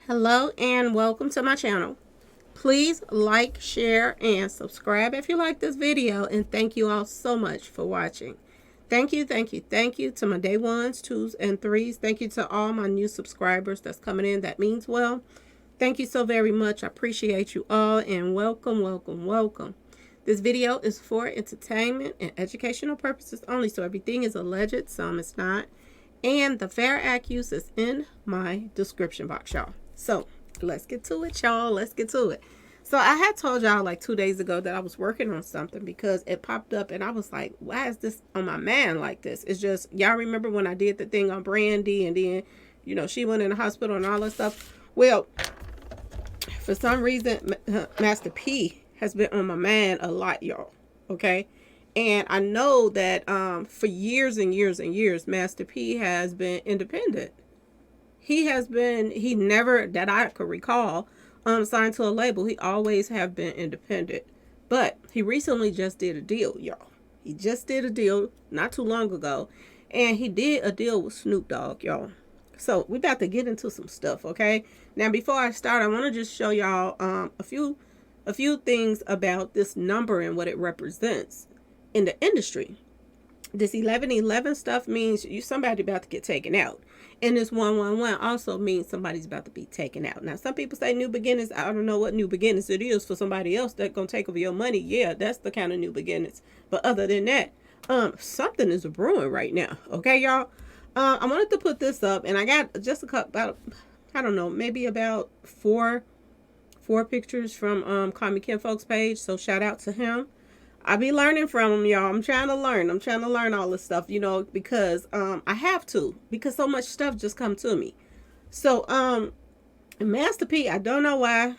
Hello and welcome to my channel. Please like, share, and subscribe if you like this video, and thank you all so much for watching. Thank you, thank you, thank you to my day ones, twos, and threes. Thank you to all my new subscribers that's coming in. That means well. Thank you so very much. I appreciate you all, and welcome, welcome, welcome. This video is for entertainment and educational purposes only, so everything is alleged, some is not. And the fair accuse is in my description box, y'all. So let's get to it, y'all. Let's get to it. So I had told y'all like 2 days ago that I was working on something because it popped up and I was like, why is this on my man like this? It's just, y'all remember when I did the thing on Brandy and then, she went in the hospital and all that stuff? Well, for some reason, Master P has been on my man a lot, y'all. Okay? And I know that for years and years and years, Master P has been independent. He never, that I could recall, signed to a label. He always have been independent. But he recently just did a deal, y'all. He just did a deal not too long ago. And he did a deal with Snoop Dogg, y'all. So we about to get into some stuff, okay? Now, before I start, I want to just show y'all a few things about this number and what it represents in the industry. This 1111 stuff means somebody about to get taken out. And this 111 also means somebody's about to be taken out. Now, some people say new beginnings. I don't know what new beginnings it is for somebody else that's going to take over your money. Yeah, that's the kind of new beginnings. But other than that, something is brewing right now. Okay, y'all? I wanted to put this up, and I got just about, I don't know, maybe about four pictures from Call Me Ken Folks page. So shout out to him. I be learning from them, y'all. I'm trying to learn all this stuff, because I have to, because so much stuff just come to me. So Master P, I don't know why,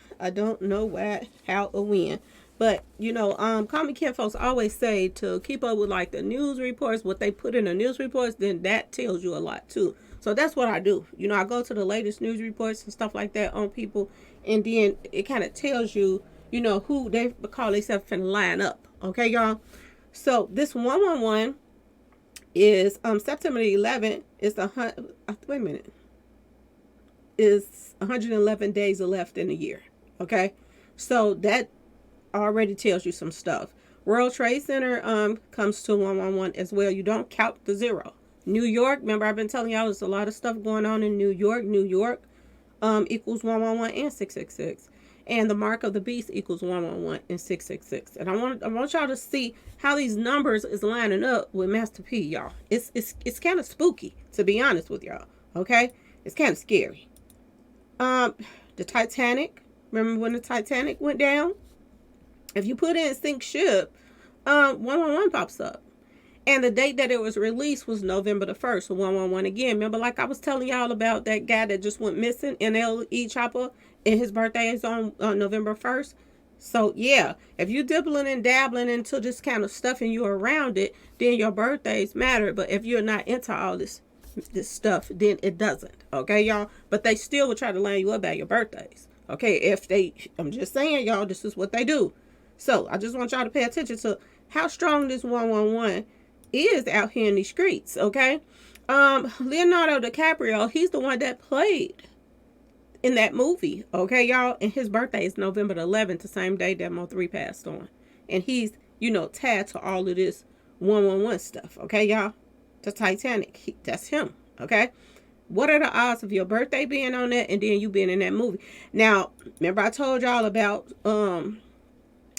how or when, but Call Me Ken Folks always say to keep up with like the news reports, what they put in the news reports, then that tells you a lot too. So that's what I do. I go to the latest news reports and stuff like that on people, and then it kind of tells you, who they call themselves finna line up. Okay, y'all. So this 111 is September the 11th. It's wait a minute. Is 111 days left in the year. Okay, so that already tells you some stuff. World Trade Center comes to 111 as well. You don't count the zero. New York. Remember, I've been telling y'all there's a lot of stuff going on in New York. New York equals 111 and 666. And the mark of the beast equals 111 and 666. And I want y'all to see how these numbers is lining up with Master P, y'all. It's kind of spooky, to be honest with y'all. Okay? It's kind of scary. The Titanic. Remember when the Titanic went down? If you put in sink ship, 111 pops up. And the date that it was released was November the 1st, so 111 again. Remember, like I was telling y'all about that guy that just went missing, NLE Chopper, and his birthday is on November 1st. So, yeah, if you dibbling and dabbling into this kind of stuff and you're around it, then your birthdays matter. But if you're not into all this stuff, then it doesn't. Okay, y'all? But they still will try to line you up at your birthdays. Okay, I'm just saying, y'all, this is what they do. So, I just want y'all to pay attention to how strong this 111 is out here in these streets, okay? Leonardo DiCaprio, he's the one that played in that movie, okay, y'all? And his birthday is November the 11th, the same day that Mo3 passed on. And he's, tagged to all of this 111 stuff, okay, y'all? The Titanic, that's him, okay? What are the odds of your birthday being on that and then you being in that movie? Now, remember I told y'all about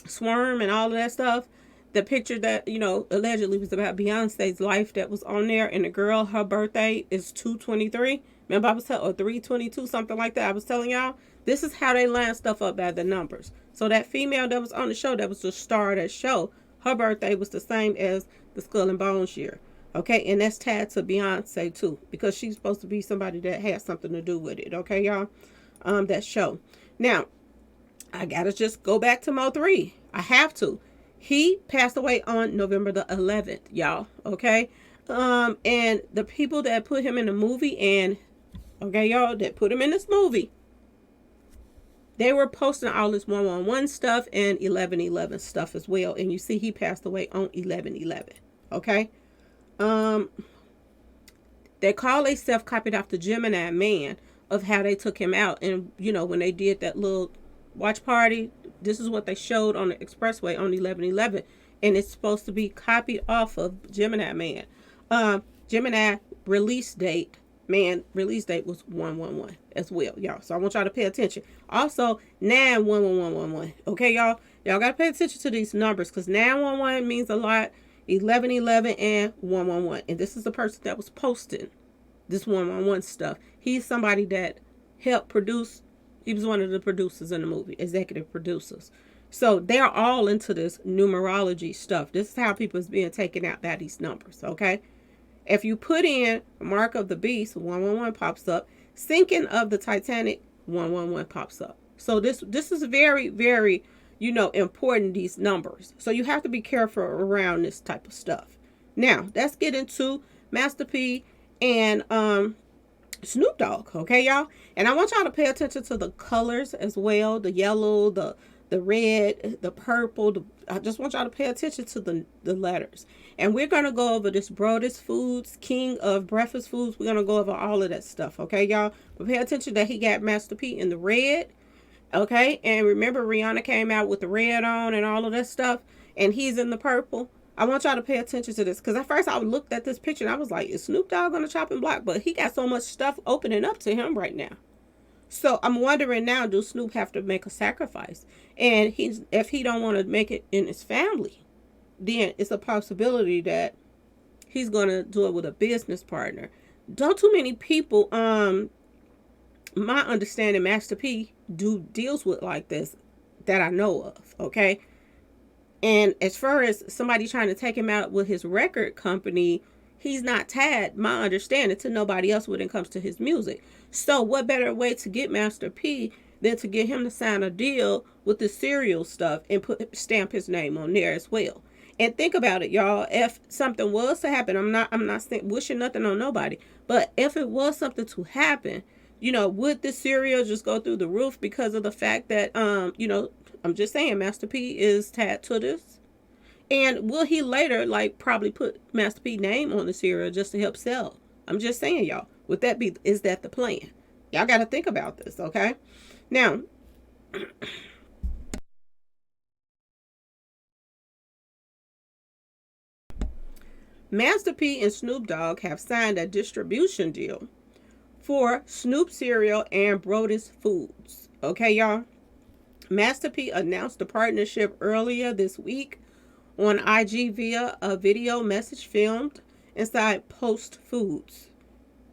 Swarm and all of that stuff? The picture that, allegedly was about Beyonce's life that was on there, and the girl, her birthday is 2/23. Remember I was telling, or 3/22, something like that. I was telling y'all, this is how they line stuff up by the numbers. So that female that was on the show, that was the star of that show, her birthday was the same as the Skull and Bones year. Okay, and that's tied to Beyonce too, because she's supposed to be somebody that has something to do with it. Okay, y'all, that show. Now, I gotta just go back to Mo3. I have to. He passed away on November the 11th, y'all, okay? And the people that put him in the movie okay, y'all, that put him in this movie, they were posting all this 111 stuff and 1111 stuff as well. And you see he passed away on 1111, okay? They call themselves copied off the Gemini man, of how they took him out. And, you know, when they did that little watch party, this is what they showed on the expressway on 11/11. And it's supposed to be copied off of Gemini Man. Gemini release date, release date was 111 as well, y'all. So I want y'all to pay attention. Also, 91111. Okay, y'all? Y'all got to pay attention to these numbers because 911 means a lot. 11/11 and 111. And this is the person that was posting this 111 stuff. He's somebody that helped produce. He was one of the producers in the movie, executive producers. So they're all into this numerology stuff. This is how people is being taken out by these numbers, okay? If you put in Mark of the Beast, 111 pops up. Sinking of the Titanic, 111 pops up. So this is very, very, you know, important, these numbers. So you have to be careful around this type of stuff. Now, let's get into Master P and Snoop Dogg, okay, y'all? And I want y'all to pay attention to the colors as well, the yellow, the red, the purple. I just want y'all to pay attention to the letters. And we're going to go over this Brodus Foods, King of Breakfast Foods. We're going to go over all of that stuff, okay, y'all? But pay attention that he got Master P in the red, okay? And remember, Rihanna came out with the red on and all of that stuff, and he's in the purple. I want y'all to pay attention to this, because at first I looked at this picture and I was like, is Snoop Dogg on the chopping block? But he got so much stuff opening up to him right now. So I'm wondering now, do Snoop have to make a sacrifice? And if he don't want to make it in his family, then it's a possibility that he's going to do it with a business partner. Don't too many people, my understanding, Master P do deals with like this that I know of, okay? And as far as somebody trying to take him out with his record company, he's not tied, my understanding, to nobody else when it comes to his music. So what better way to get Master P than to get him to sign a deal with the cereal stuff and stamp his name on there as well. And think about it, y'all. If something was to happen, I'm not wishing nothing on nobody, but if it was something to happen, you know, would this cereal just go through the roof because of the fact that, you know, I'm just saying Master P is tied to this? And will he later, like, probably put Master P name on the cereal just to help sell? I'm just saying, y'all. Would that be, is that the plan? Y'all got to think about this, okay? Now, Master P and Snoop Dogg have signed a distribution deal for Snoop cereal and Brodus Foods. Okay, y'all? Master P announced the partnership earlier this week on IG via a video message filmed inside Post Foods.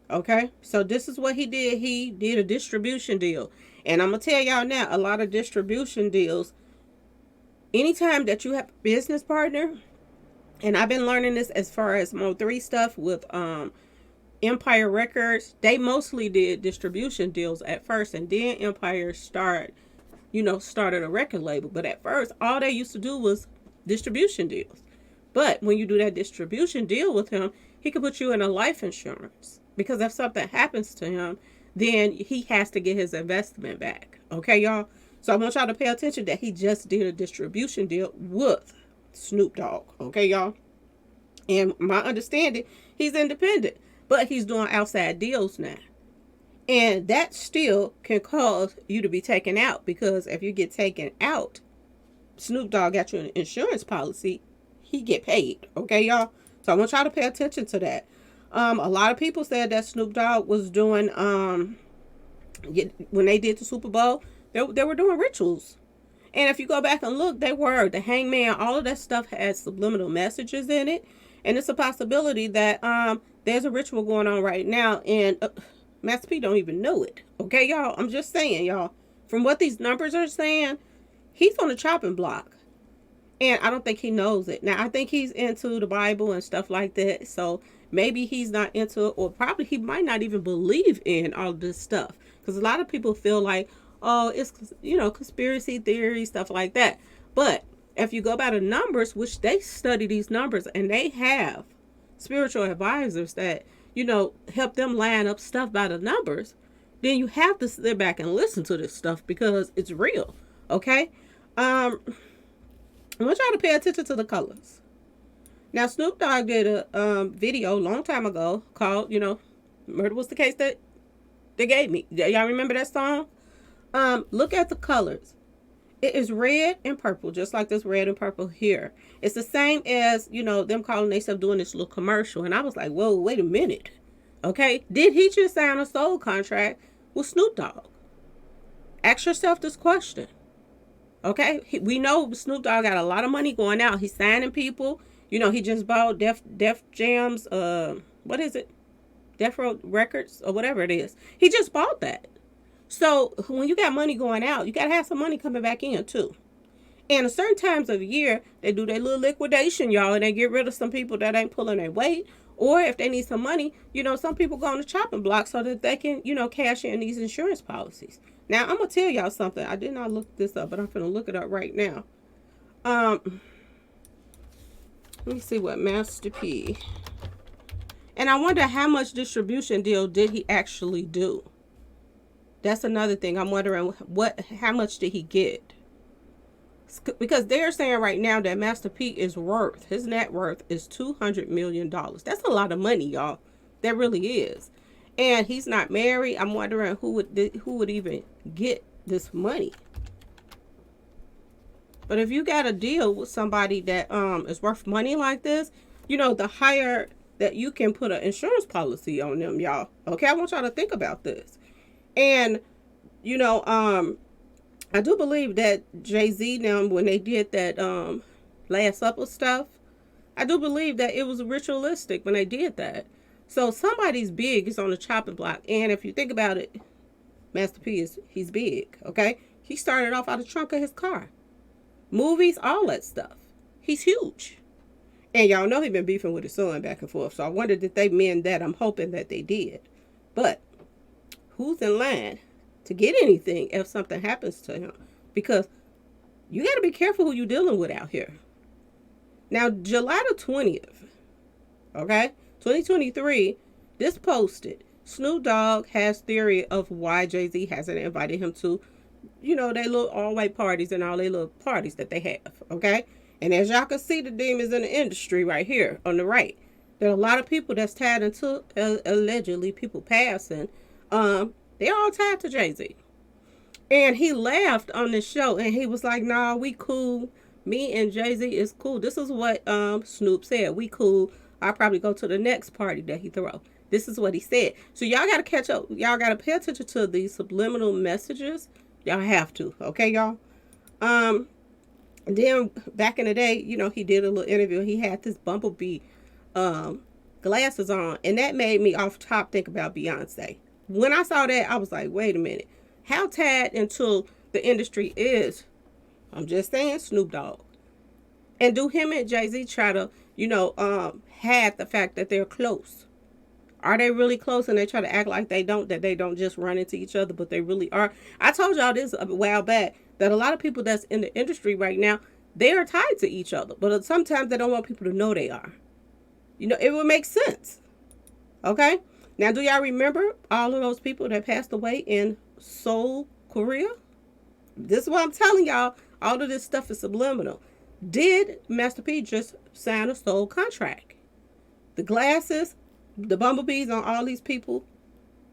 Okay, so this is what he did. He did a distribution deal. And I'm going to tell y'all now, a lot of distribution deals, anytime that you have a business partner, and I've been learning this as far as Mo3 stuff with Empire Records, they mostly did distribution deals at first, and then Empire started a record label. But at first, all they used to do was distribution deals. But when you do that distribution deal with him, he could put you in a life insurance. Because if something happens to him, then he has to get his investment back. Okay, y'all? So I want y'all to pay attention that he just did a distribution deal with Snoop Dogg. Okay, y'all? And my understanding, he's independent. But he's doing outside deals now. And that still can cause you to be taken out. Because if you get taken out, Snoop Dogg got you an insurance policy, he get paid. Okay, y'all? So I want y'all to pay attention to that. A lot of people said that Snoop Dogg was doing, when they did the Super Bowl, they were doing rituals. And if you go back and look, they were. The Hangman, all of that stuff had subliminal messages in it. And it's a possibility that there's a ritual going on right now. And Master P don't even know it. Okay, y'all? I'm just saying, y'all. From what these numbers are saying, he's on the chopping block. And I don't think he knows it. Now, I think he's into the Bible and stuff like that. So maybe he's not into it, or probably he might not even believe in all this stuff. Because a lot of people feel like, oh, it's, you know, conspiracy theory, stuff like that. But if you go by the numbers, which they study these numbers, and they have spiritual advisors that, you know, help them line up stuff by the numbers, then you have to sit back and listen to this stuff because it's real. Okay? I want y'all to pay attention to the colors. Now, Snoop Dogg did a video a long time ago called, you know, Murder Was the Case That they gave me. Y'all remember that song? Look at the colors. It is red and purple, just like this red and purple here. It's the same as, them calling themselves doing this little commercial. And I was like, whoa, wait a minute. Okay, did he just sign a soul contract with Snoop Dogg? Ask yourself this question. Okay, we know Snoop Dogg got a lot of money going out. He's signing people. He just bought Def Jam's, what is it? Death Row Records or whatever it is. He just bought that. So when you got money going out, you got to have some money coming back in too. And at certain times of the year, they do their little liquidation, y'all, and they get rid of some people that ain't pulling their weight. Or if they need some money, some people go on the chopping block so that they can, cash in these insurance policies. Now, I'm going to tell y'all something. I did not look this up, but I'm going to look it up right now. Let me see what Master P. And I wonder how much distribution deal did he actually do? That's another thing. I'm wondering how much did he get? Because they're saying right now that Master P is his net worth is $200 million. That's a lot of money, y'all. That really is. And he's not married. I'm wondering who would even get this money. But if you got a deal with somebody that is worth money like this, the higher that you can put an insurance policy on them, y'all. Okay, I want y'all to think about this. And I do believe that Jay-Z now, when they did that Last Supper stuff, I do believe that it was ritualistic when they did that. So somebody's big is on the chopping block. And if you think about it, Master P he's big, okay? He started off out of the trunk of his car. Movies, all that stuff. He's huge. And y'all know he's been beefing with his son back and forth. So I wondered if they meant that. I'm hoping that they did. But who's in line to get anything if something happens to him? Because you got to be careful who you're dealing with out here. Now, July the 20th, okay, 2023, this posted, Snoop Dogg has theory of why Jay-Z hasn't invited him to, they little all-white parties and all their little parties that they have, okay? And as y'all can see, the demons in the industry right here on the right, there are a lot of people that's tied into, allegedly, people passing. They're all tied to Jay-Z. And he laughed on the show and he was like, nah, we cool. Me and Jay-Z is cool. This is what Snoop said. We cool. I'll probably go to the next party that he throw. This is what he said. So y'all got to catch up. Y'all got to pay attention to these subliminal messages. Y'all have to. Okay, y'all? Then back in the day, he did a little interview. He had this bumblebee glasses on. And that made me off top think about Beyonce. When I saw that, I was like, wait a minute. How tied into the industry is, I'm just saying, Snoop Dogg? And do him and Jay-Z try to, hide the fact that they're close? Are they really close and they try to act like that they don't just run into each other, but they really are? I told y'all this a while back, that a lot of people that's in the industry right now, they are tied to each other. But sometimes they don't want people to know they are. It would make sense. Okay? Now, do y'all remember all of those people that passed away in Seoul, Korea? This is what I'm telling y'all. All of this stuff is subliminal. Did Master P just sign a soul contract? The glasses, the bumblebees on all these people,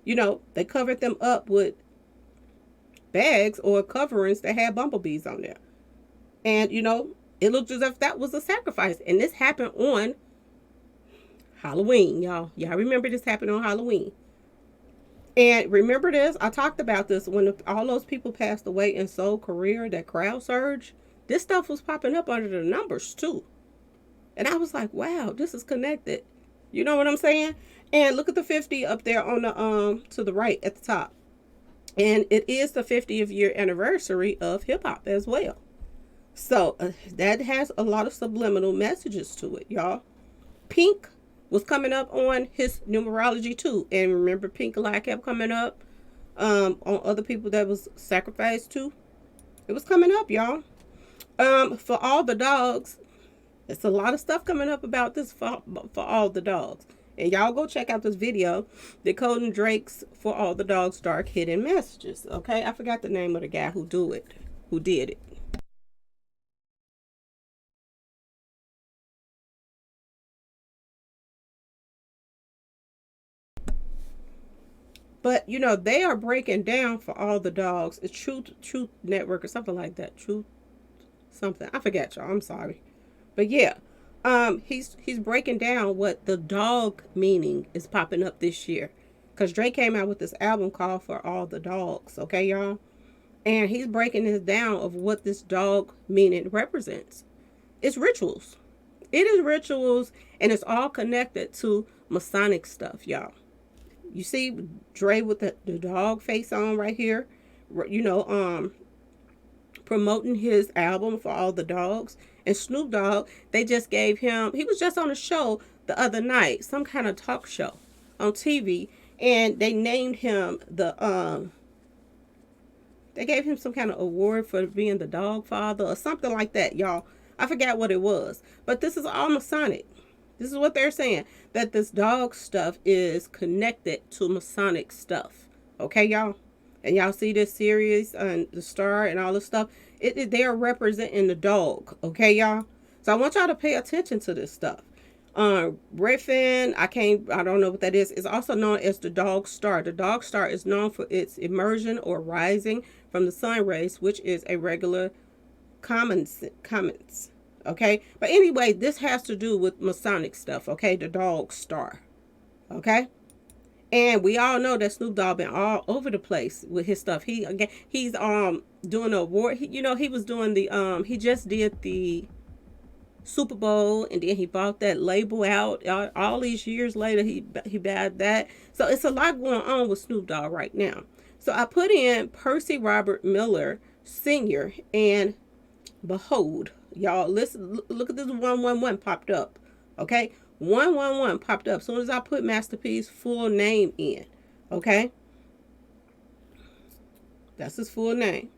they covered them up with bags or coverings that had bumblebees on there. And, it looked as if that was a sacrifice. And this happened on Halloween, y'all. Y'all remember this happened on Halloween. And remember this, I talked about this when all those people passed away in Seoul, Korea, that crowd surge. This stuff was popping up under the numbers too. And I was like, wow, this is connected. You know what I'm saying? And look at the 50 up there on the to the right at the top. And it is the 50th year anniversary of hip hop as well. So that has a lot of subliminal messages to it, y'all. Pink was coming up on his numerology too. And remember, Pink Lie kept coming up on other people that was sacrificed to. It was coming up, y'all. For all the dogs, it's a lot of stuff coming up about this for all the dogs. And y'all go check out this video, Decoding Drake's For All the Dogs Dark Hidden Messages. Okay, I forgot the name of the guy who did it. But you know, they are breaking down for all the dogs. It's Truth Network or something like that. Truth something. I forget, y'all. I'm sorry. But yeah, he's breaking down what the dog meaning is popping up this year. Cause Drake came out with this album called For All the Dogs, okay, y'all? And he's breaking this down of what this dog meaning represents. It's rituals. It is rituals, and it's all connected to Masonic stuff, y'all. You see Dre with the dog face on right here, you know, promoting his album For All the Dogs. And Snoop Dogg, they just gave him, he was just on a show the other night, some kind of talk show on TV, and they named him they gave him some kind of award for being the dog father or something like that, y'all. I forgot what it was. But this is all Masonic. This is what they're saying, that this dog stuff is connected to Masonic stuff. Okay, y'all? And y'all see this series and the star and all this stuff. They are representing the dog. Okay, y'all? So I want y'all to pay attention to this stuff. Griffin, I don't know what that is. It's also known as the dog star. The dog star is known for its immersion or rising from the sun rays, which is a regular comments. Okay, but anyway, this has to do with Masonic stuff. Okay, the dog star. Okay, and we all know that Snoop Dogg been all over the place with his stuff. He's doing an award. He was doing the he just did the Super Bowl, and then he bought that label out. All these years later, he bought that. So it's a lot going on with Snoop Dogg right now. So I put in Percy Robert Miller Sr. and behold, y'all, listen, look at this 111 popped up. Okay, 111 popped up as soon as I put Master P's full name in. Okay, that's his full name,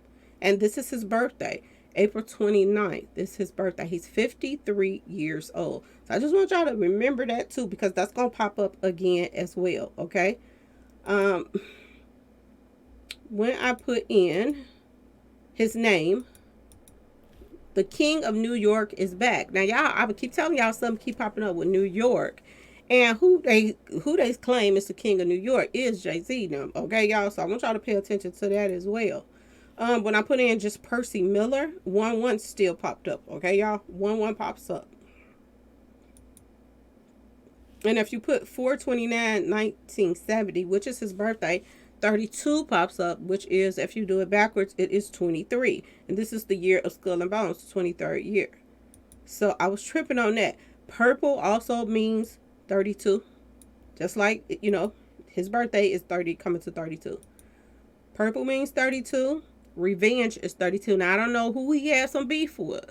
and this is his birthday. April 29th. This is his birthday. He's 53 years old. So I just want y'all to remember that too, because that's going to pop up again as well. Okay. When I put in his name, the King of New York is back. Now, y'all, I would keep telling y'all something keep popping up with New York. And who they claim is the King of New York is Jay-Z now. Okay, y'all. So I want y'all to pay attention to that as well. When I put in just Percy Miller, 1-1 still popped up. Okay, y'all? 1-1 pops up. And if you put 4/29/1970, which is his birthday, 32 pops up, which is, if you do it backwards, it is 23. And this is the year of Skull and Bones, 23rd year. So I was tripping on that. Purple also means 32. Just like, his birthday is 30, coming to 32. Purple means 32. Revenge is 32. Now, I don't know who he had some beef with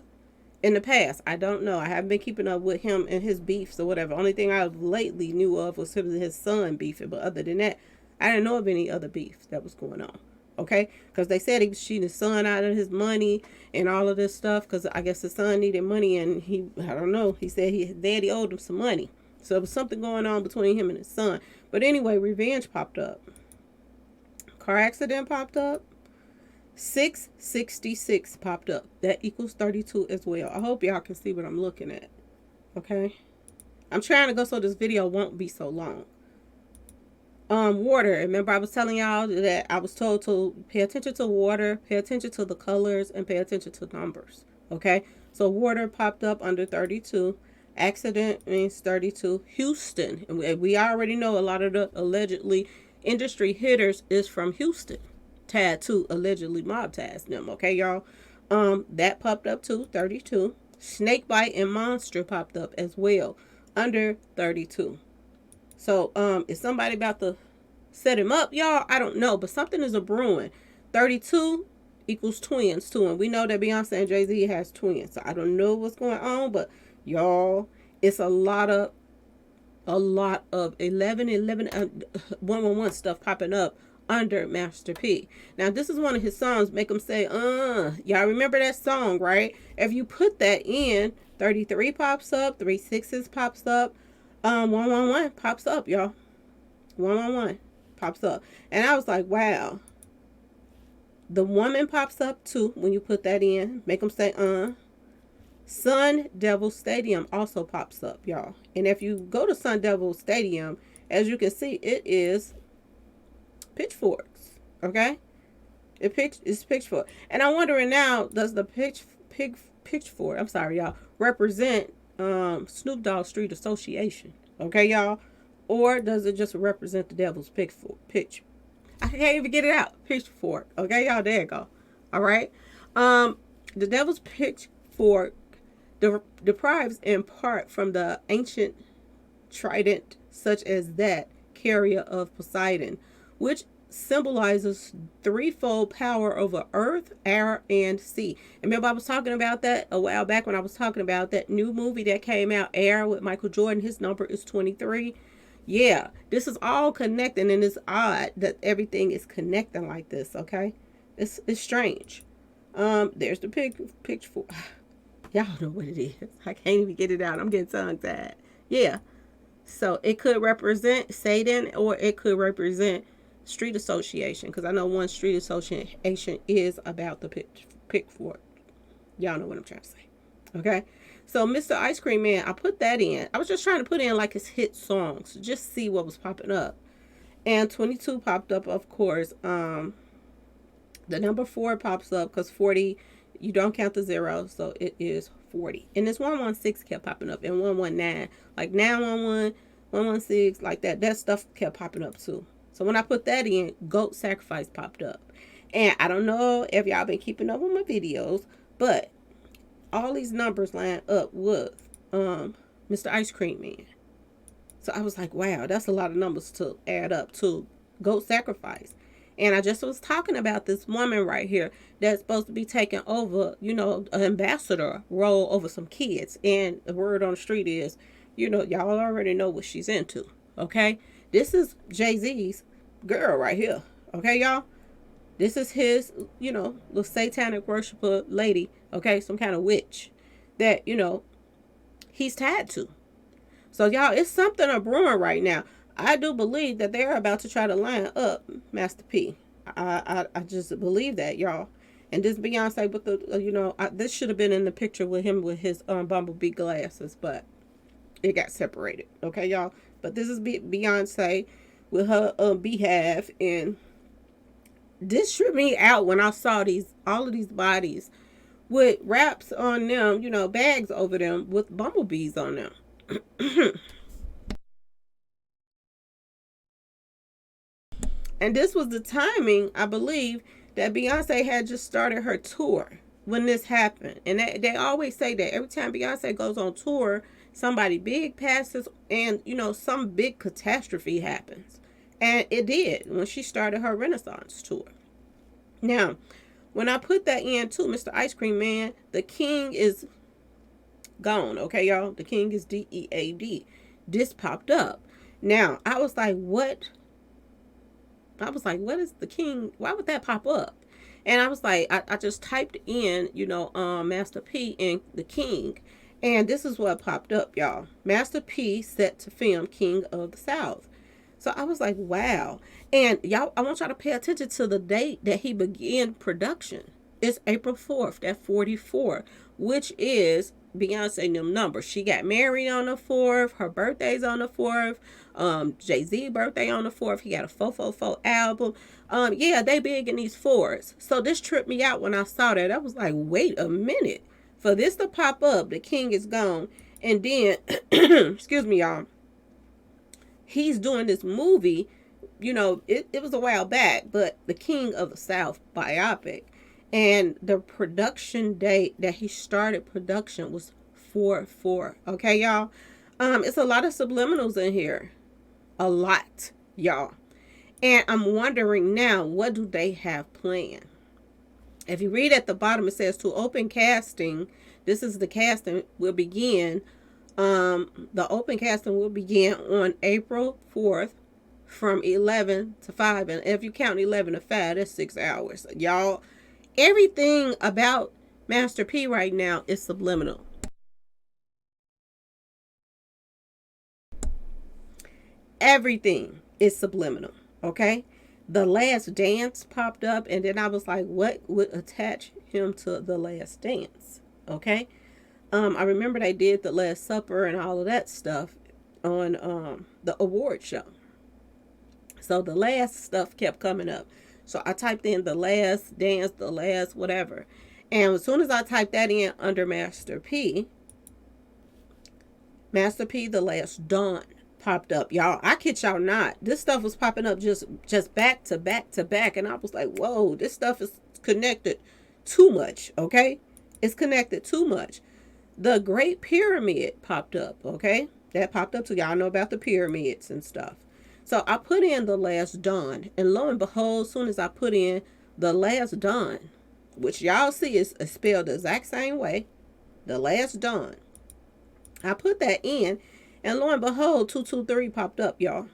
in the past. I don't know. I haven't been keeping up with him and his beefs or whatever. Only thing I lately knew of was his son beefing. But other than that, I didn't know of any other beef that was going on. Okay? Because they said he was cheating his son out of his money and all of this stuff. Because I guess his son needed money, and I don't know. He said his daddy owed him some money. So there was something going on between him and his son. But anyway, revenge popped up. Car accident popped up. 666 popped up. That equals 32 as well. I hope y'all can see what I'm looking at. Okay? I'm trying to go so this video won't be so long. Water. Remember I was telling y'all that I was told to pay attention to water, pay attention to the colors, and pay attention to numbers. Okay? So water popped up under 32. Accident means 32. Houston. And we already know a lot of the allegedly industry hitters is from Houston. Tied to allegedly mob ties them. Okay, y'all? That popped up too, 32. Snakebite and monster popped up as well, under 32. So, is somebody about to set him up, y'all? I don't know, but something is a brewing. 32 equals twins too, and we know that Beyonce and Jay-Z has twins. So I don't know what's going on, but y'all, it's a lot of 111 stuff popping up under Master P. Now, this is one of his songs, Make Him Say, Y'all remember that song, right? If you put that in, 33 pops up, 3 6s pops up, 111 pops up, y'all. 111 pops up. And I was like, wow. The woman pops up too when you put that in. Make them say, Sun Devil Stadium also pops up, y'all. And if you go to Sun Devil Stadium, as you can see, it is pitchforks. Okay, it's pitchfork, and I'm wondering now, does the pitchfork? I'm sorry, y'all. Represent Snoop Dogg Street Association? Okay, y'all, or does it just represent the devil's pitch? I can't even get it out. Pitchfork. Okay, y'all. There you go. All right. The devil's pitchfork deprives in part from the ancient trident, such as that carrier of Poseidon, which symbolizes threefold power over earth, air, and sea. And remember, I was talking about that a while back when I was talking about that new movie that came out, Air, with Michael Jordan. His number is 23. Yeah, this is all connecting, and it's odd that everything is connecting like this. Okay, it's strange. There's the picture for y'all know what it is. I can't even get it out. I'm getting tongue tied. Yeah, so it could represent Satan, or it could represent street association, because I know one street association is about the pitchfork. Y'all know what I'm trying to say. Okay. So Mr. Ice Cream Man, I put that in. I was just trying to put in like his hit songs, just see what was popping up. And 22 popped up, of course. The number 4 pops up because 40, you don't count the 0, so it is 40. And this 116 kept popping up, and 119, like 911, 116, like that. That stuff kept popping up too. So when I put that in, goat sacrifice popped up. And I don't know if y'all been keeping up with my videos, but all these numbers line up with Mr. Ice Cream Man. So I was like, wow, that's a lot of numbers to add up to goat sacrifice. And I just was talking about this woman right here that's supposed to be taking over, you know, an ambassador role over some kids. And the word on the street is, you know, y'all already know what she's into. Okay? This is Jay-Z's girl right here. Okay, y'all? This is his, you know, the satanic worshiper lady, okay, some kind of witch that, you know, he's tied to. So, y'all, it's something a brewing right now. I do believe that they're about to try to line up Master P. I just believe that, y'all. And this Beyonce with the, you know, this should have been in the picture with him with his bumblebee glasses, but it got separated, okay, y'all. But this is Beyonce with her beehive, and this tripped me out when I saw all of these bodies with wraps on them, you know, bags over them with bumblebees on them. And this was the timing, I believe, that Beyonce had just started her tour when this happened. And they always say that every time Beyonce goes on tour, somebody big passes and, you know, some big catastrophe happens. And it did when she started her Renaissance tour. Now, when I put that in too, Mr. Ice Cream Man, the king is gone. Okay, y'all? The king is DEAD. This popped up. Now, I was like, what? What is the king? Why would that pop up? And I was like, I just typed in, you know, Master P and the king. And this is what popped up, y'all. Master P set to film King of the South. So I was like, wow. And y'all, I want y'all to pay attention to the date that he began production. It's April 4th, that 44, which is Beyonce number. She got married on the 4th. Her birthday's on the 4th. Jay-Z birthday on the 4th. He got a 444 album. Yeah, they big in these 4s. So this tripped me out when I saw that. I was like, wait a minute. For this to pop up, the king is gone. And then, excuse me, y'all, he's doing this movie, you know, it was a while back, but the King of the South biopic. And the production date that he started production was 4/4. Okay, y'all? It's a lot of subliminals in here. A lot, y'all. And I'm wondering now, what do they have planned? If you read at the bottom, it says to open casting. This is the casting will begin. The open casting will begin on April 4th from 11 to 5. And if you count 11 to 5, that's 6 hours. Y'all, everything about Master P right now is subliminal. Everything is subliminal, okay? The Last Dance popped up, and then I was like, what would attach him to The Last Dance, okay? I remember they did The Last Supper and all of that stuff on the award show. So the last stuff kept coming up. So I typed in the last dance, the last whatever. And as soon as I typed that in under Master P, the last dawn popped up. Y'all, I kid y'all not. This stuff was popping up just back to back to back. And I was like, whoa, this stuff is connected too much, okay? It's connected too much. The Great Pyramid popped up, okay? That popped up, so y'all know about the pyramids and stuff. So I put in the last dawn, and lo and behold, as soon as I put in the last dawn, which y'all see is spelled the exact same way, the last dawn, I put that in, and lo and behold, 223 popped up, y'all.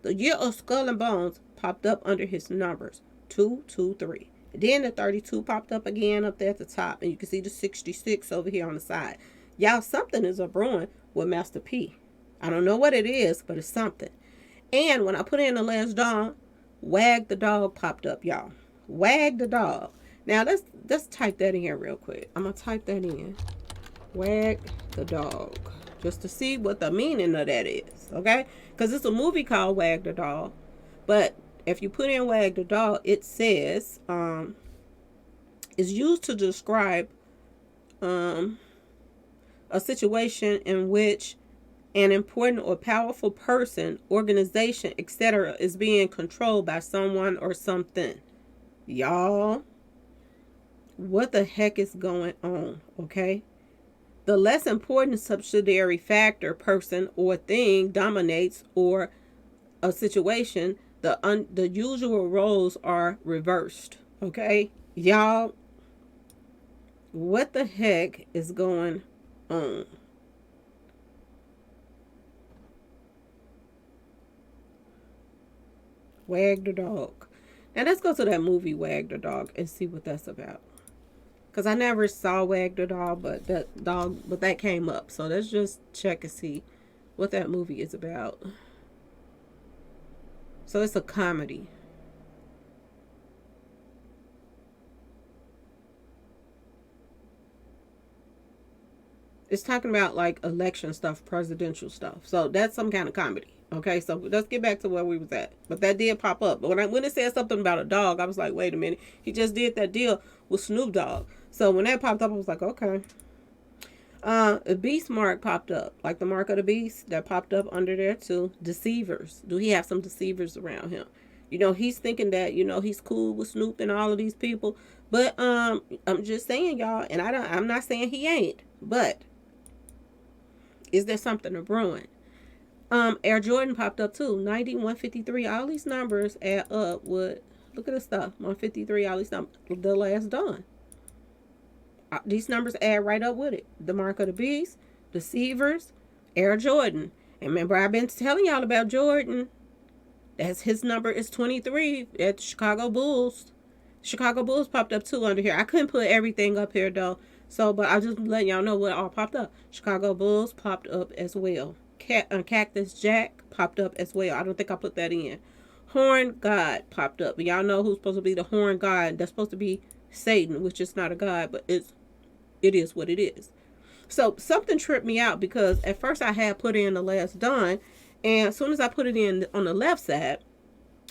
The year of skull and bones popped up under his numbers, 223. Then the 32 popped up again up there at the top, and you can see the 66 over here on the side. Y'all, something is a brewing with Master P. I don't know what it is, but it's something. And when I put in the last dawn, Wag the Dog popped up, y'all. Wag the Dog. Now let's type that in here real quick. I'm gonna type that in. Wag the Dog, just to see what the meaning of that is, okay? Because it's a movie called Wag the Dog, but if you put in Wag the Dog, it says is used to describe a situation in which an important or powerful person, organization, etc. is being controlled by someone or something. Y'all, what the heck is going on, okay? The less important subsidiary factor, person, or thing dominates or a situation, the usual roles are reversed. Okay? Y'all, what the heck is going on? Wag the Dog. Now let's go to that movie Wag the Dog and see what that's about. Because I never saw Wag the Dog, but that came up. So let's just check and see what that movie is about. So it's a comedy. It's talking about like election stuff, presidential stuff. So that's some kind of comedy. Okay, so let's get back to where we was at. But that did pop up. But when it said something about a dog, I was like, wait a minute. He just did that deal with Snoop Dogg. So when that popped up, I was like, okay. A beast mark popped up, like the mark of the beast that popped up under there too. Deceivers. Do he have some deceivers around him? You know, he's thinking that, you know, he's cool with Snoop and all of these people. But I'm just saying, y'all, and I'm not saying he ain't, but is there something brewing? Air Jordan popped up too. 90, 153. All these numbers add up with, look at this stuff. 153, all these numbers. The last dawn. These numbers add right up with it. The mark of the beast, deceivers, Air Jordan. And remember, I've been telling y'all about Jordan. That's his number is 23 at the Chicago Bulls. Chicago Bulls popped up too under here. I couldn't put everything up here though. So, but I just letting y'all know what all popped up. Chicago Bulls popped up as well. Cactus Jack popped up as well. I don't think I put that in. Horn God popped up. Y'all know who's supposed to be the Horn God. That's supposed to be Satan, which is not a god, but it is what it is. So something tripped me out because at first I had put in the last dawn, and as soon as I put it in on the left side,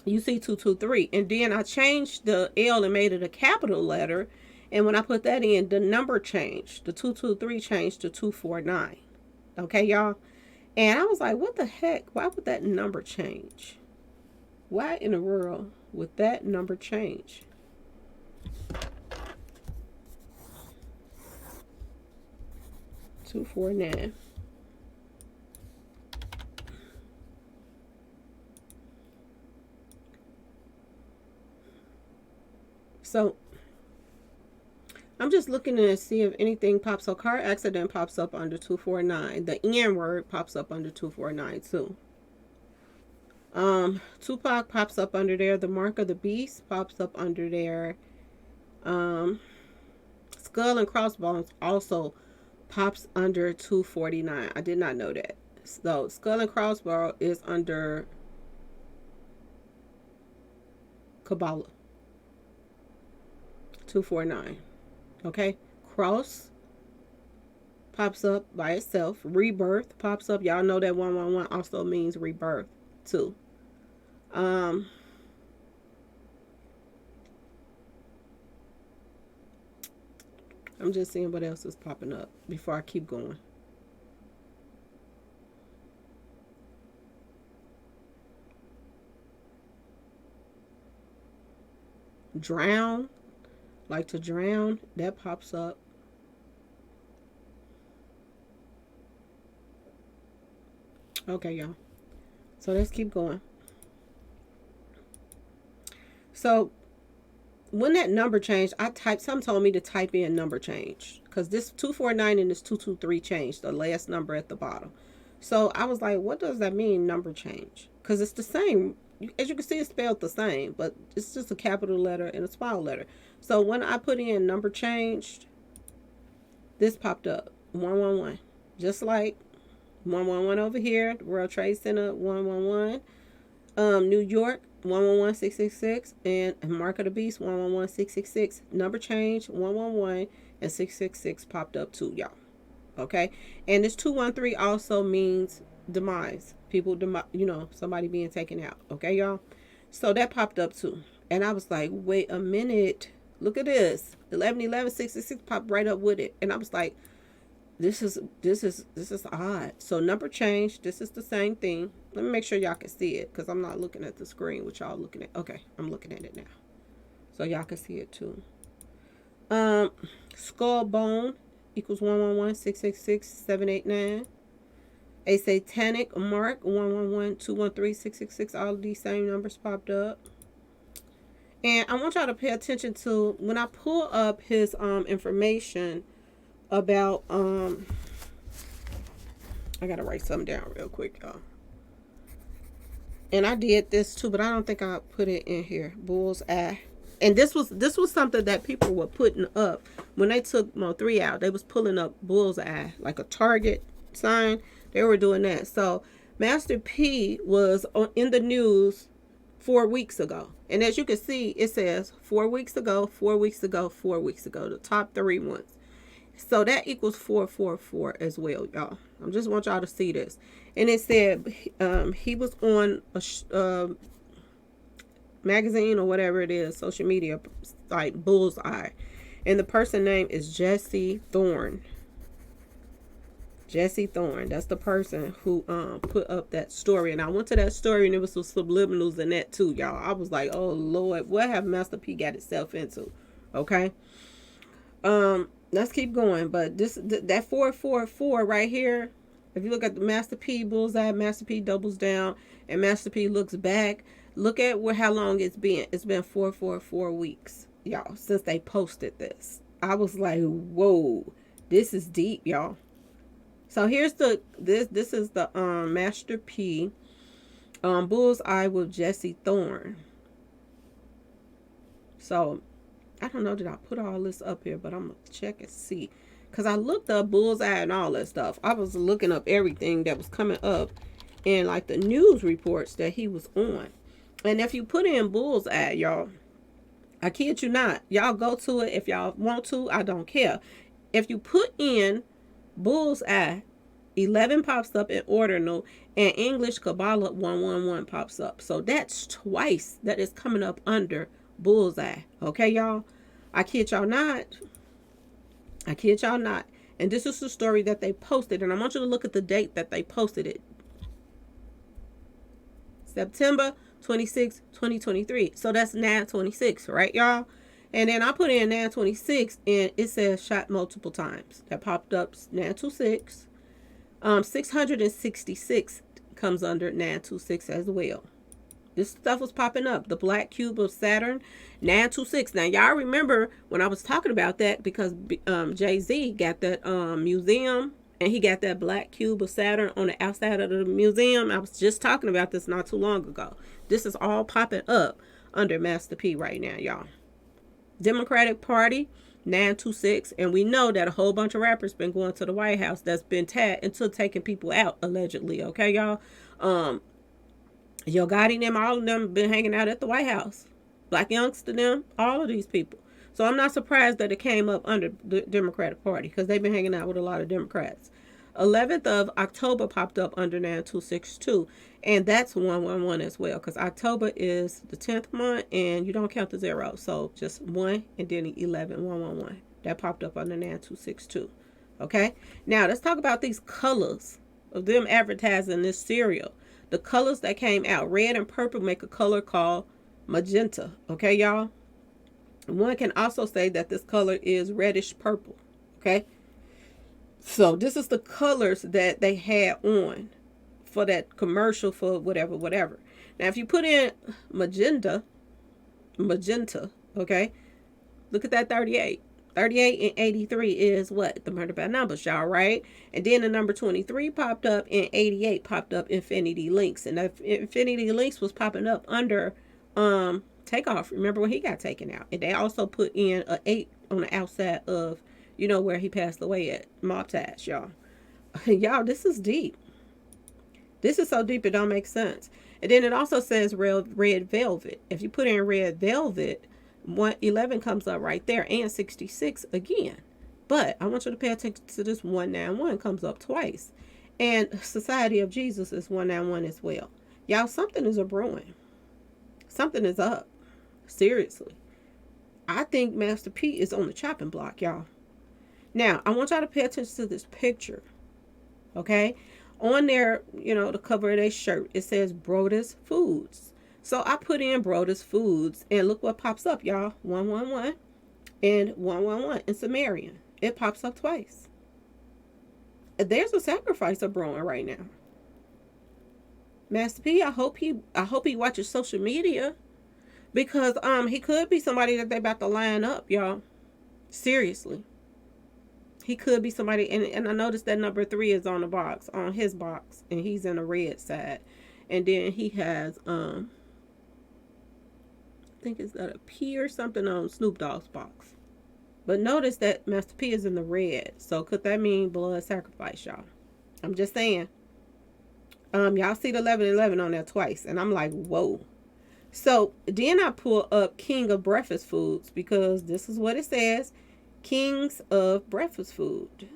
you see 223, and then I changed the L and made it a capital letter, and when I put that in, the number changed. The 223 changed to 249. Okay, y'all? And I was like, what the heck? Why would that number change? Why in the world would that number change? $249. So I'm just looking to see if anything pops up. Car accident pops up under 249. The N word pops up under 249 too. Tupac pops up under there. The mark of the beast pops up under there. Skull and crossbones also pops under 249. I did not know that. So skull and crossbow is under Kabbalah. 249. Okay. Cross pops up by itself. Rebirth pops up. Y'all know that 111 also means rebirth too. Um, I'm just seeing what else is popping up before I keep going. Drown, like to drown, that pops up. Okay, y'all. So let's keep going. So when that number changed, I typed, some told me to type in number change because this 249 and this 223 changed, the last number at the bottom. So I was like, what does that mean, number change? Because it's the same. As you can see, it's spelled the same, but it's just a capital letter and a small letter. So when I put in number changed, this popped up, 111. Just like 111 over here, the World Trade Center, 111. New York, 111666, and Mark of the Beast, 111666. Number change, 111 and 666 popped up too, y'all. Okay, and this 213 also means demise. People, somebody being taken out. Okay, y'all. So that popped up too, and I was like, wait a minute, look at this. 111166 popped right up with it, and I was like, this is odd. So number change, this is the same thing. Let me make sure y'all can see it because I'm not looking at the screen which y'all looking at. Okay, I'm looking at it now. So y'all can see it too. Skull bone equals 111666789. A satanic mark 111213666. All of these same numbers popped up. And I want y'all to pay attention to when I pull up his information about I gotta write something down real quick, y'all. And I did this too, but I don't think I put it in here. Bullseye. And this was something that people were putting up when they took Mo 3 out. They was pulling up bullseye, like a target sign. They were doing that. So Master P was in the news 4 weeks ago. And as you can see, it says 4 weeks ago, 4 weeks ago, 4 weeks ago. The top 3 ones. So that equals 444 as well, y'all. I just want y'all to see this. And it said he was on a magazine or whatever it is, social media site, Bullseye. And the person name is Jesse Thorne. Jesse Thorne. That's the person who put up that story. And I went to that story and there was some subliminals in that too, y'all. I was like, oh Lord, what have Master P got itself into? Okay. Let's keep going. But that 444 right here, if you look at the Master P bullseye, Master P doubles down, and Master P looks back. Look at how long it's been. It's been 444 weeks, y'all, since they posted this. I was like, whoa, this is deep, y'all. So here's this is the Master P bullseye with Jesse Thorne. So I don't know that I put all this up here, but I'm gonna check and see. Because I looked up bullseye and all that stuff. I was looking up everything that was coming up in like the news reports that he was on. And if you put in bullseye, y'all, I kid you not, y'all go to it if y'all want to. I don't care. If you put in bullseye, 11 pops up in ordinal, and English Kabbalah 111 pops up. So that's twice that is coming up under bullseye. Okay, y'all? I kid y'all not. I kid y'all not. And this is the story that they posted. And I want you to look at the date that they posted it. September 26, 2023. So that's 9/26, right, y'all? And then I put in 9/26 and it says shot multiple times. That popped up 9/26. 666 comes under 9/26 as well. This stuff was popping up. The black cube of Saturn, 9/26. Now, y'all remember when I was talking about that because Jay-Z got that museum and he got that black cube of Saturn on the outside of the museum. I was just talking about this not too long ago. This is all popping up under Master P right now, y'all. Democratic Party, 9/26. And we know that a whole bunch of rappers been going to the White House that's been tagged into taking people out, allegedly. Okay, y'all? Yo Gotti them, all of them been hanging out at the White House. Black Youngster them, all of these people. So I'm not surprised that it came up under the Democratic Party because they've been hanging out with a lot of Democrats. 11th of October popped up under 9262. And that's 111 as well. Because October is the 10th month and you don't count the zero. So just 1 and then 11, 111. That popped up under 9262. Okay. Now let's talk about these colors of them advertising this cereal. The colors that came out, red and purple, make a color called magenta. Okay, y'all? One can also say that this color is reddish purple. Okay? So this is the colors that they had on for that commercial for whatever, whatever. Now, if you put in magenta, okay? Look at that 38. 38 and 83 is what? The murder by numbers, y'all, right? And then the number 23 popped up and 88 popped up Infinity Links. And that Infinity Links was popping up under Takeoff. Remember when he got taken out? And they also put in a 8 on the outside of, you know, where he passed away at Mob Tash, y'all. Y'all, this is deep. This is so deep it don't make sense. And then it also says red velvet. If you put in red velvet, 111 comes up right there and 66 again. But I want you to pay attention to this 191 comes up twice. And Society of Jesus is 191 as well. Y'all, something is a brewing. Something is up. Seriously. I think Master P is on the chopping block, y'all. Now, I want y'all to pay attention to this picture. Okay? On there, you know, the cover of their shirt, it says Brodus Foods. So I put in Brodus Foods and look what pops up, y'all. 111 and 111 in Sumerian. It pops up twice. There's a sacrifice of brewing right now. Master P, I hope he watches social media, because he could be somebody that they about to line up, y'all. Seriously. He could be somebody, and I noticed that number 3 is on the box, on his box, and he's in the red side. And then he has, I think it's that a P or something on Snoop Dogg's box. But notice that Master P is in the red. So could that mean blood sacrifice, y'all? I'm just saying. Y'all see the 1111 on there twice, and I'm like, whoa. So then I pull up King of Breakfast Foods, because this is what it says. Kings of Breakfast Food.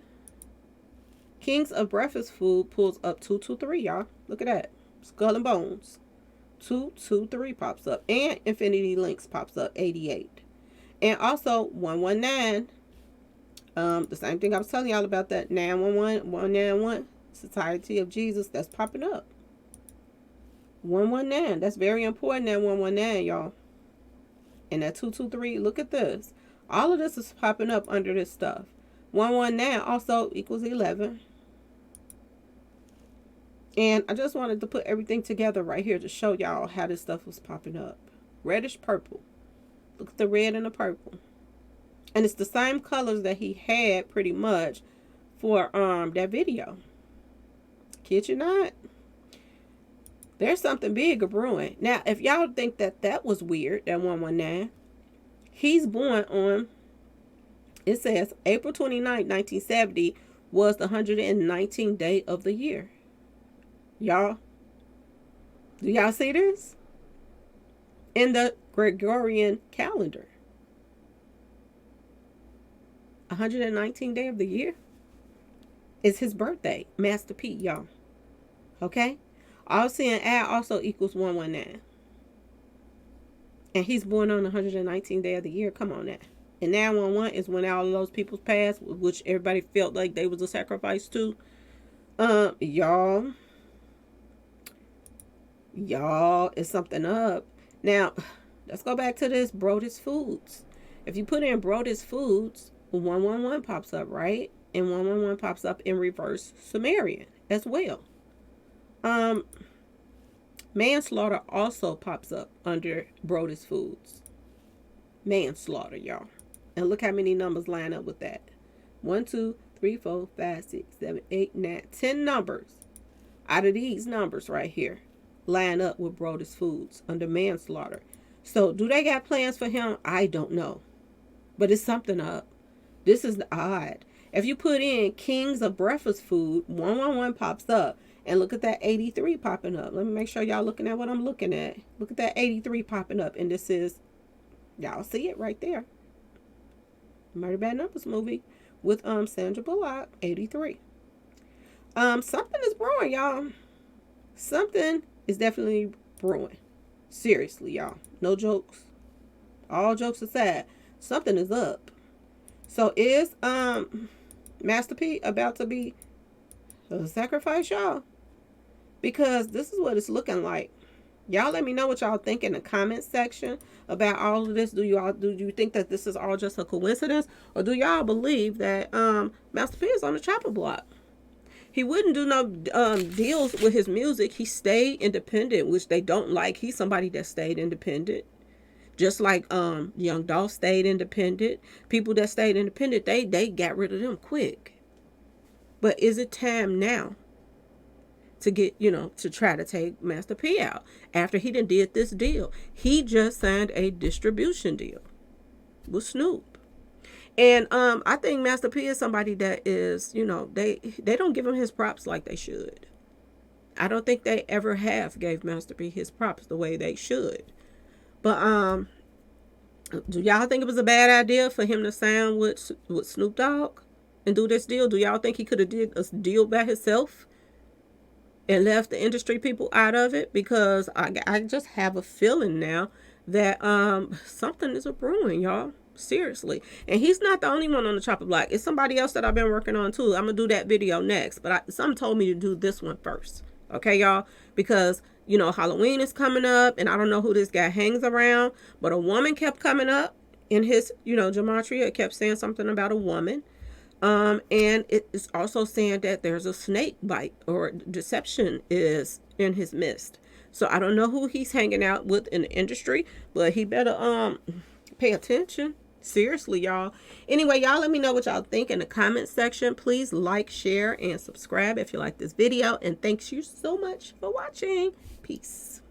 Kings of Breakfast Food pulls up 223, y'all. Look at that. Skull and Bones. 223 pops up. And Infinity Links pops up, 88. And also 119. The same thing I was telling y'all about that 911, 191. Society of Jesus, that's popping up. 119. That's very important, that 119, y'all. And that 223, look at this. All of this is popping up under this stuff. 119 also equals 11. And I just wanted to put everything together right here to show y'all how this stuff was popping up. Reddish purple. Look at the red and the purple. And it's the same colors that he had pretty much for that video. Kid you not. There's something big a brewing. Now, if y'all think that that was weird, that 119, he's born on, it says, April 29, 1970 was the 119th day of the year. Y'all, do y'all see this? In the Gregorian calendar. 119th day of the year is his birthday. Master P, y'all. Okay? All C and add also equals 119. And he's born on the 119th day of the year. Come on now. And 911 is when all of those people passed, which everybody felt like they was a sacrifice to. Y'all, it's something up. Now, let's go back to this Brodus Foods. If you put in Brodus Foods, 111 pops up, right? And 111 pops up in reverse Sumerian as well. Manslaughter also pops up under Brodus Foods. Manslaughter, y'all. And look how many numbers line up with that. 1, 2, 3, 4, 5, 6, 7, 8, 9, 10 numbers out of these numbers right here line up with Brodus Foods under manslaughter. So do they got plans for him? I don't know. But it's something up. This is odd. If you put in Kings of Breakfast Food, 111 pops up. And look at that 83 popping up. Let me make sure y'all looking at what I'm looking at. Look at that 83 popping up. And this is, y'all see it right there. Murder by Numbers movie with Sandra Bullock, 83. Something is brewing, y'all. Something is definitely brewing. Seriously, y'all. No jokes. All jokes aside, something is up. So is Master P about to be sacrificed, y'all? Because this is what it's looking like. Y'all let me know what y'all think in the comment section about all of this. Do you think that this is all just a coincidence, or do y'all believe that Master P is on the chopper block? He wouldn't do no deals with his music. He stayed independent, which they don't like. He's somebody that stayed independent. Just like Young Dolph stayed independent. People that stayed independent, they got rid of them quick. But is it time now to get, to try to take Master P out after he did this deal? He just signed a distribution deal with Snoop. And I think Master P is somebody that is, they don't give him his props like they should. I don't think they ever have gave Master P his props the way they should. But do y'all think it was a bad idea for him to sign with Snoop Dogg and do this deal? Do y'all think he could have did a deal by himself and left the industry people out of it? Because I just have a feeling now that something is a brewing, y'all. Seriously. And he's not the only one on the chopper block. It's somebody else that I've been working on too. I'm gonna do that video next, but some told me to do this one first. Okay, y'all? Because Halloween is coming up, and I don't know who this guy hangs around, but a woman kept coming up in his, gematria. It kept saying something about a woman. And it is also saying that there's a snake bite or deception is in his midst. So I don't know who he's hanging out with in the industry, but he better pay attention. Seriously, y'all. Anyway, y'all let me know what y'all think in the comment section. Please like, share, and subscribe if you like this video. And thanks you so much for watching. Peace.